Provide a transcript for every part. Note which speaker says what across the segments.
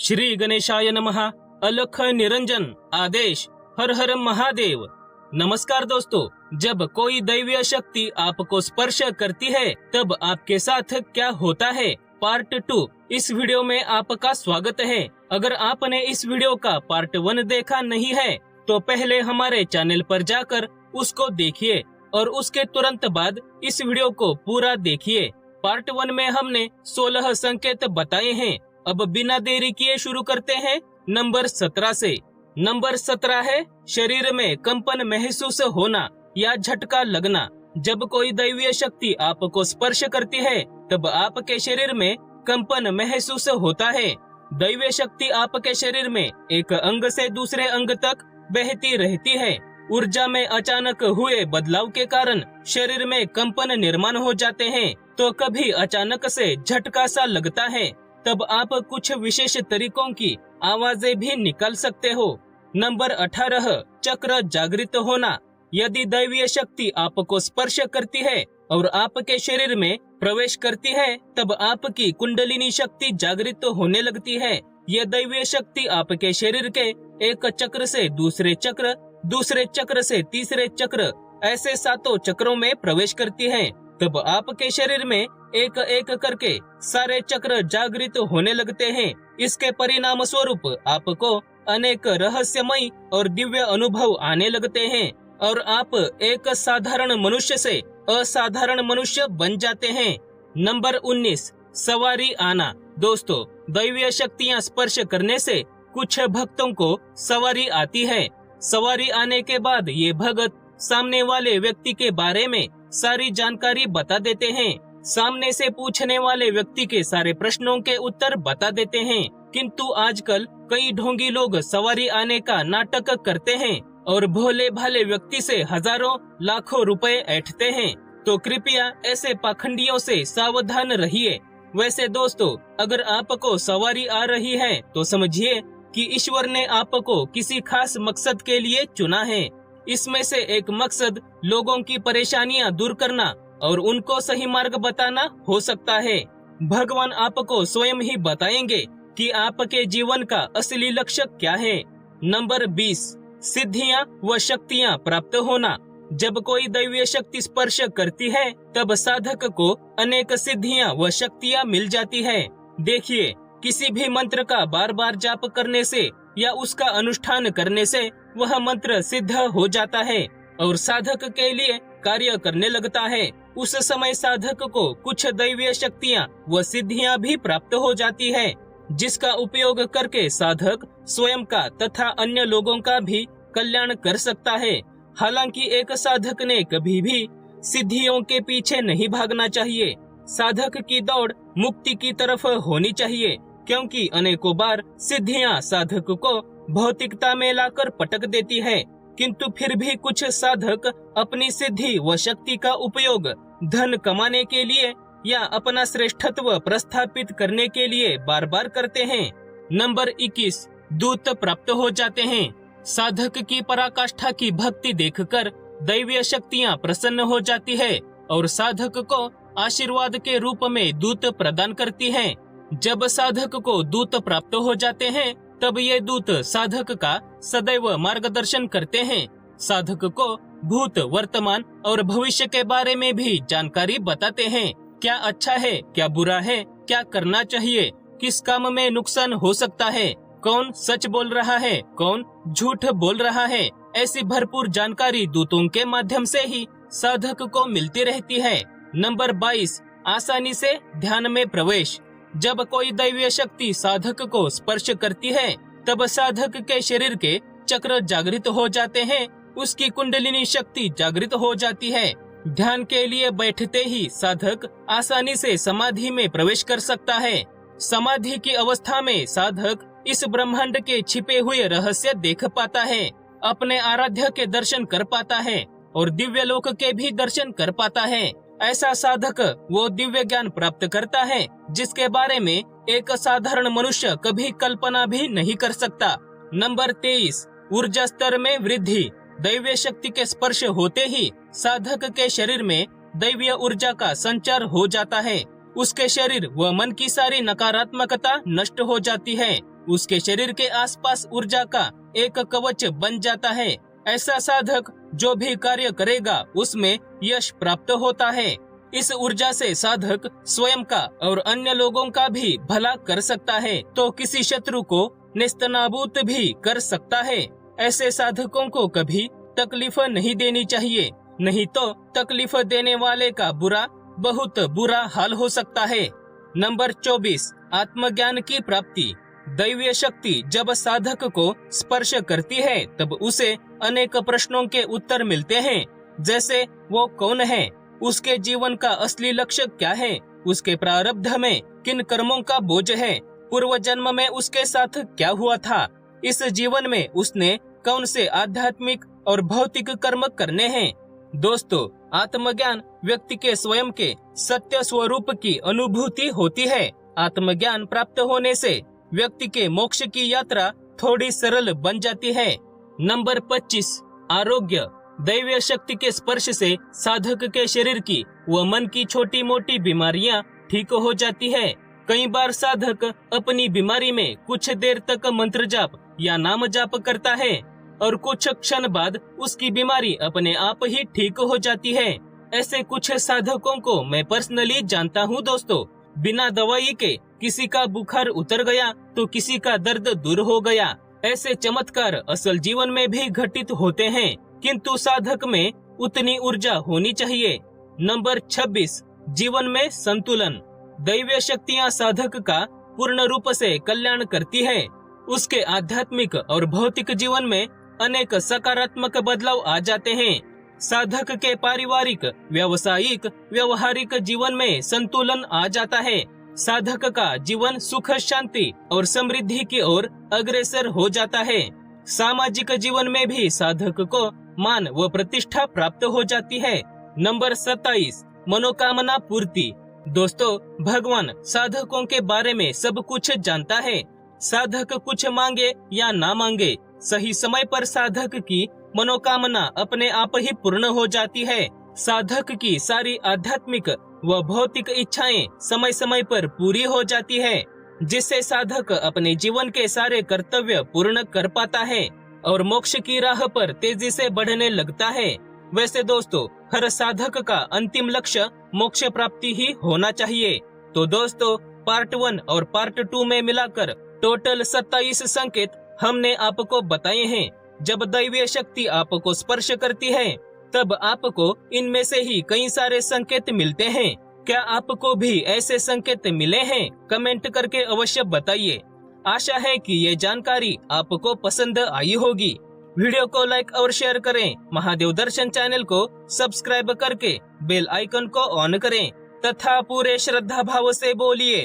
Speaker 1: श्री गणेशाय नमः। अलख निरंजन आदेश। हर हर महादेव। नमस्कार दोस्तों, जब कोई दैवीय शक्ति आपको स्पर्श करती है तब आपके साथ क्या होता है, पार्ट 2 इस वीडियो में आपका स्वागत है। अगर आपने इस वीडियो का पार्ट 1 देखा नहीं है तो पहले हमारे चैनल पर जाकर उसको देखिए और उसके तुरंत बाद इस वीडियो को पूरा देखिए। पार्ट 1 में हमने 16 संकेत बताए हैं। अब बिना देरी किए शुरू करते हैं नंबर 17 से। नंबर 17 है शरीर में कंपन महसूस होना या झटका लगना। जब कोई दैवीय शक्ति आपको स्पर्श करती है तब आपके शरीर में कंपन महसूस होता है। दैवीय शक्ति आपके शरीर में एक अंग से दूसरे अंग तक बहती रहती है। ऊर्जा में अचानक हुए बदलाव के कारण शरीर में कंपन निर्माण हो जाते हैं, तो कभी अचानक से झटका सा लगता है, तब आप कुछ विशेष तरीकों की आवाजें भी निकाल सकते हो। नंबर 18 चक्र जागृत होना। यदि दैवीय शक्ति आपको स्पर्श करती है और आपके शरीर में प्रवेश करती है तब आपकी कुंडलिनी शक्ति जागृत होने लगती है। यह दैवीय शक्ति आपके शरीर के एक चक्र से दूसरे चक्र, दूसरे चक्र से तीसरे चक्र, ऐसे 7 चक्रों में प्रवेश करती है। तब आपके शरीर में एक एक करके सारे चक्र जागृत होने लगते हैं। इसके परिणाम स्वरूप आपको अनेक रहस्यमय और दिव्य अनुभव आने लगते हैं और आप एक साधारण मनुष्य से असाधारण मनुष्य बन जाते हैं। नंबर 19 सवारी आना। दोस्तों, दैवीय शक्तियां स्पर्श करने से कुछ भक्तों को सवारी आती है। सवारी आने के बाद ये भगत सामने वाले व्यक्ति के बारे में सारी जानकारी बता देते हैं। सामने से पूछने वाले व्यक्ति के सारे प्रश्नों के उत्तर बता देते हैं। किंतु आजकल कई ढोंगी लोग सवारी आने का नाटक करते हैं और भोले भाले व्यक्ति से हजारों लाखों रुपए ऐंठते हैं, तो कृपया ऐसे पाखंडियों से सावधान रहिए। वैसे दोस्तों, अगर आपको सवारी आ रही है तो समझिए कि ईश्वर ने आपको किसी खास मकसद के लिए चुना है। इसमें से एक मकसद लोगों की परेशानियां दूर करना और उनको सही मार्ग बताना हो सकता है। भगवान आपको स्वयं ही बताएंगे कि आपके जीवन का असली लक्ष्य क्या है। नंबर 20 सिद्धियां व शक्तियां प्राप्त होना। जब कोई दैवीय शक्ति स्पर्श करती है तब साधक को अनेक सिद्धियां व शक्तियां मिल जाती है। देखिए, किसी भी मंत्र का बार बार जाप करने से या उसका अनुष्ठान करने से वह मंत्र सिद्ध हो जाता है और साधक के लिए कार्य करने लगता है। उस समय साधक को कुछ दैवीय शक्तियां व सिद्धियां भी प्राप्त हो जाती है, जिसका उपयोग करके साधक स्वयं का तथा अन्य लोगों का भी कल्याण कर सकता है। हालांकि एक साधक ने कभी भी सिद्धियों के पीछे नहीं भागना चाहिए। साधक की दौड़ मुक्ति की तरफ होनी चाहिए, क्योंकि अनेकों बार सिद्धियां साधक को भौतिकता में लाकर पटक देती है। किंतु फिर भी कुछ साधक अपनी सिद्धि व शक्ति का उपयोग धन कमाने के लिए या अपना श्रेष्ठत्व प्रस्थापित करने के लिए बार बार करते हैं। नंबर 21 दूत प्राप्त हो जाते हैं। साधक की पराकाष्ठा की भक्ति देखकर दैवीय शक्तियां प्रसन्न हो जाती है और साधक को आशीर्वाद के रूप में दूत प्रदान करती हैं। जब साधक को दूत प्राप्त हो जाते हैं तब ये दूत साधक का सदैव मार्गदर्शन करते हैं। साधक को भूत, वर्तमान और भविष्य के बारे में भी जानकारी बताते हैं। क्या अच्छा है, क्या बुरा है, क्या करना चाहिए, किस काम में नुकसान हो सकता है, कौन सच बोल रहा है, कौन झूठ बोल रहा है। ऐसी भरपूर जानकारी दूतों के माध्यम से ही साधक को मिलती रहती है। नंबर 22 आसानी से ध्यान में प्रवेश। जब कोई दैवीय शक्ति साधक को स्पर्श करती है तब साधक के शरीर के चक्र जागृत हो जाते हैं, उसकी कुंडलिनी शक्ति जागृत हो जाती है। ध्यान के लिए बैठते ही साधक आसानी से समाधि में प्रवेश कर सकता है। समाधि की अवस्था में साधक इस ब्रह्मांड के छिपे हुए रहस्य देख पाता है, अपने आराध्य के दर्शन कर पाता है और दिव्य लोक के भी दर्शन कर पाता है। ऐसा साधक वो दिव्य ज्ञान प्राप्त करता है जिसके बारे में एक साधारण मनुष्य कभी कल्पना भी नहीं कर सकता। नंबर 23 ऊर्जा स्तर में वृद्धि। दैवीय शक्ति के स्पर्श होते ही साधक के शरीर में दैवीय ऊर्जा का संचार हो जाता है। उसके शरीर व मन की सारी नकारात्मकता नष्ट हो जाती है। उसके शरीर के आसपास ऊर्जा का एक कवच बन जाता है। ऐसा साधक जो भी कार्य करेगा उसमें यश प्राप्त होता है। इस ऊर्जा से साधक स्वयं का और अन्य लोगों का भी भला कर सकता है, तो किसी शत्रु को नेस्तनाबूद भी कर सकता है। ऐसे साधकों को कभी तकलीफ नहीं देनी चाहिए, नहीं तो तकलीफ देने वाले का बहुत बुरा हाल हो सकता है। नंबर 24, आत्मज्ञान की प्राप्ति। दैवीय शक्ति जब साधक को स्पर्श करती है तब उसे अनेक प्रश्नों के उत्तर मिलते हैं, जैसे वो कौन है, उसके जीवन का असली लक्ष्य क्या है, उसके प्रारब्ध में किन कर्मों का बोझ है, पूर्व जन्म में उसके साथ क्या हुआ था, इस जीवन में उसने कौन से आध्यात्मिक और भौतिक कर्म करने हैं। दोस्तों, आत्मज्ञान व्यक्ति के स्वयं के सत्य स्वरूप की अनुभूति होती है। आत्मज्ञान प्राप्त होने से व्यक्ति के मोक्ष की यात्रा थोड़ी सरल बन जाती है। नंबर 25, आरोग्य। दैवीय शक्ति के स्पर्श से साधक के शरीर की व मन की छोटी मोटी बीमारियां ठीक हो जाती है। कई बार साधक अपनी बीमारी में कुछ देर तक मंत्र जाप या नाम जाप करता है और कुछ क्षण बाद उसकी बीमारी अपने आप ही ठीक हो जाती है। ऐसे कुछ साधकों को मैं पर्सनली जानता हूँ दोस्तों। बिना दवाई के किसी का बुखार उतर गया तो किसी का दर्द दूर हो गया। ऐसे चमत्कार असल जीवन में भी घटित होते हैं, किंतु साधक में उतनी ऊर्जा होनी चाहिए। नंबर 26, जीवन में संतुलन। दैवीय शक्तियाँ साधक का पूर्ण रूप से कल्याण करती है। उसके आध्यात्मिक और भौतिक जीवन में अनेक सकारात्मक बदलाव आ जाते हैं। साधक के पारिवारिक, व्यावसायिक, व्यवहारिक जीवन में संतुलन आ जाता है। साधक का जीवन सुख, शांति और समृद्धि की ओर अग्रसर हो जाता है। सामाजिक जीवन में भी साधक को मान व प्रतिष्ठा प्राप्त हो जाती है। नंबर 27, मनोकामना पूर्ति। दोस्तों, भगवान साधकों के बारे में सब कुछ जानता है। साधक कुछ मांगे या ना मांगे, सही समय पर साधक की मनोकामना अपने आप ही पूर्ण हो जाती है। साधक की सारी आध्यात्मिक व भौतिक इच्छाएं समय समय पर पूरी हो जाती है, जिससे साधक अपने जीवन के सारे कर्तव्य पूर्ण कर पाता है और मोक्ष की राह पर तेजी से बढ़ने लगता है। वैसे दोस्तों, हर साधक का अंतिम लक्ष्य मोक्ष प्राप्ति ही होना चाहिए। तो दोस्तों, पार्ट 1 और पार्ट 2 में मिलाकर टोटल 27 संकेत हमने आपको बताए हैं। जब दैवीय शक्ति आपको स्पर्श करती है तब आपको इनमें से ही कई सारे संकेत मिलते हैं। क्या आपको भी ऐसे संकेत मिले हैं? कमेंट करके अवश्य बताइए। आशा है कि ये जानकारी आपको पसंद आई होगी। वीडियो को लाइक और शेयर करें। महादेव दर्शन चैनल को सब्सक्राइब करके बेल आइकन को ऑन करें तथा पूरे श्रद्धा भाव से बोलिए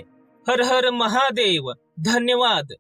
Speaker 1: हर हर महादेव। धन्यवाद।